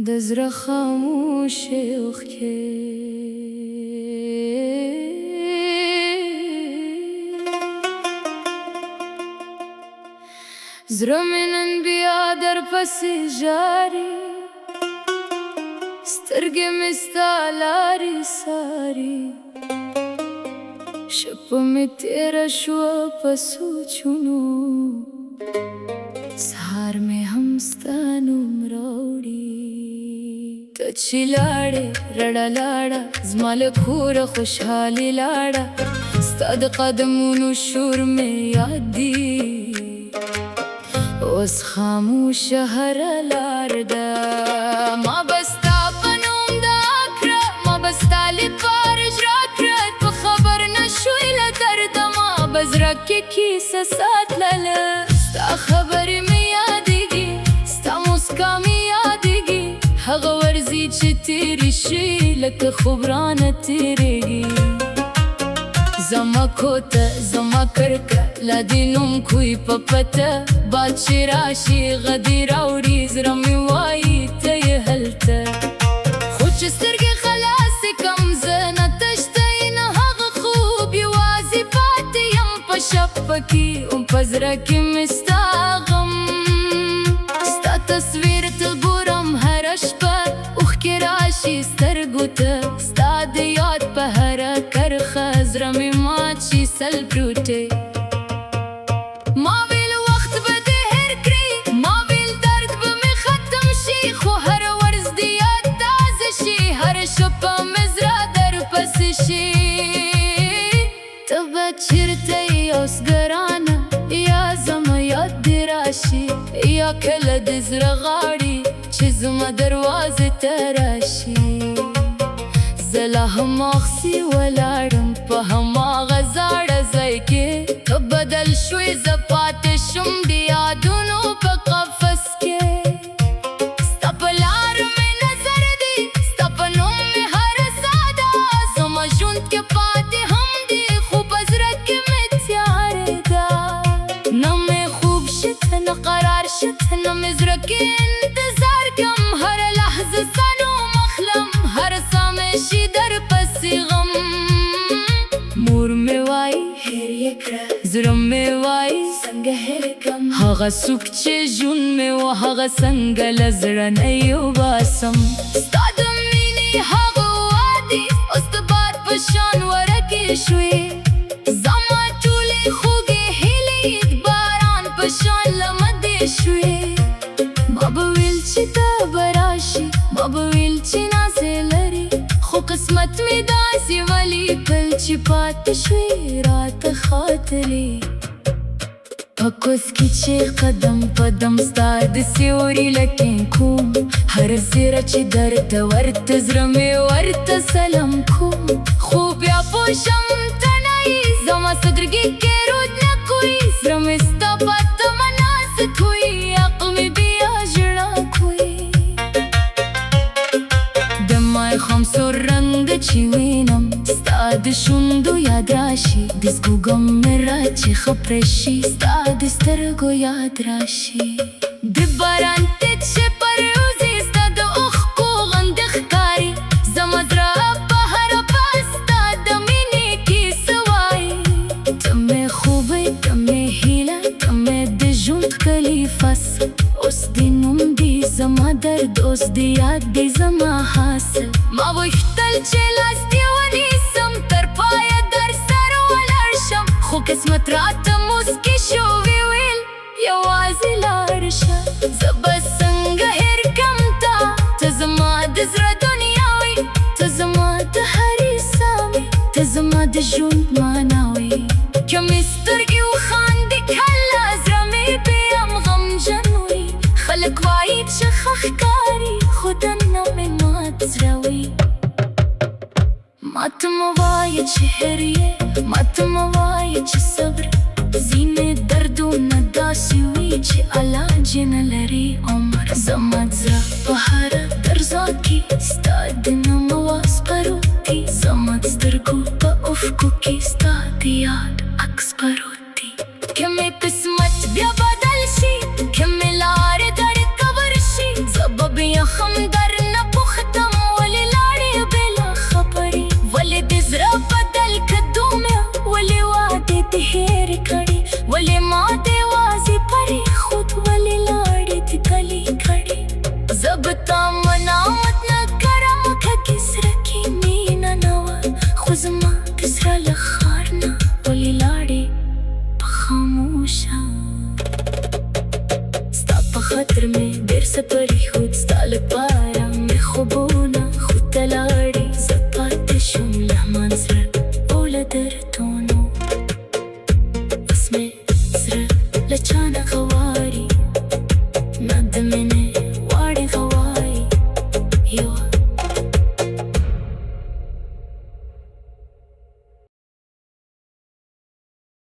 د زړه خاموش اوښکې زړه مې نن بیا در پسې ژاړي سترګې مې ستا لارې څاري شپه مې تېره شوه په سوچونو سهار مې هم ستا نوم راوړي ته چې لاړې رډه لاړه زما له کوره خوشحالي لاړه ستا د قدمونو شور مې یاد دي اوس خاموشه هره لار ده ما به ستا په نوم دعا کړه ما به ستا لپاره اجرا کړه ته خبر نه شوې له درده ما به زړه کې کیسه ساتلله ستا خبرې مې یادېږي ستا موسکا مې یادېږي هغه ورځې چې تېرې شي لکه خوب رانه تېرېږي زما کوته زما کرکه لا دې نوم کوی په پته باد چې راشي غدې راوړي زړه مې وایي ته یې هلته خو چې سترګې خلاصې کم زه نه تشته نه هغه خوب یوازې پاتې یم په شپه کې په زړه کې مې ستا غم ستا تصویر تل ګورم هره شپه اوښکې راشي سترګو ته ستا د یاد په هره کرښه زړه مې مات شي سل پروټې ما ویل وخت به دې هېر کړي ما ویل درد به مې ختم شي خو هره ورځ د یاد تازه شي هره شپه مې زړه درپسې شي ته به چېرته یې اوس ګرانه یا زما یاد دې راشي یا کله د زړه غاړي چې زما دروازې ته راشي زه لا هماغسې ولاړم په هماغه زاړه ځای کې ته بدل شوې زه پاتې شم د یادونو په قفس کې ستا په لار مې نظر دی ستا په نوم مې هره ساده زما ژوند کې پاتې هم دی خو په زړه کې مې تیارې ده نه مې خوب شته نه قرار شته نه مې زړه کې انتظار کم هره لحظه ستا نوم اخلم هره ساه مې شي درپسې غم مور مې وایي هېر یې کړه زړه مې وایي څنګه هېر کړم هغه څوک چې ژوند مې و هغه څنګه له زړه نه یوباسم ستا د مینې هغه وعدې اوس د باد په شان ورکې شوې زما ټولې خوږې هیلې د باران په شان لمدې شوې ما به ویل چې ته به راشي ما به ویل چې نازې لري خو قسمت مې داسې ولیکل چې پاتې شوې راته خاطرې په کوڅ کې چې قدم قدم ستا د سیوري لکین کوم هره څېره چې درته ورته زړه مې ورته سلام کوم خو بیا پوه شم ته نه یې زما سترګې کې رود نه کوي زړه مې ستا په تمه ناست وي عقل مې بیا ژړا کوي د ماښام سور رنګ چې وینم ستا د شونډو یاد راشي د زګوګم مې راچیخه پرې شي ستا د سترګو یاد راشي د باران تت چې پروزي ستا د اوښکو غندې ښکاري زما زړه په هره پل ستا د مینې کیسه وایي ته مې خوبه ته مې هیله ته مې د ژوند ښکلی فصل اوس د نوم دی زما درد اوس د یاد دی زما حاصل ما غوښتل چې لاس دې ونیسم تر پایه در سره ولاړ شم خو قسمت راته موسکي شو ویې ویل یوازې لاړ شه زه به څنګه هېر کړم ته زما د زړه دنیا وې ته زما د هرې ساه وې ته زما د ژوند معنا وې که مې سترګې وخاندې کله زړه مې بیا هم غمجن وي خلک وایي چې ښه ښکاري خو دننه مې مات زړه وي ماته مه وایه چې هېر یې ماته مه وایه چې صبر ځینې دردونه داسې وي چې علاج یې نه لري عمر زما د زړه په هره درزا کې ستا د نوم اواز پروت دی زما د سترګو په افقو کې ستا د یاد عکس پروت دی که مې قسمت بیا بدل شي که مې لارې درته ورشي زه به بیا هم در عطر में देर से परी खुद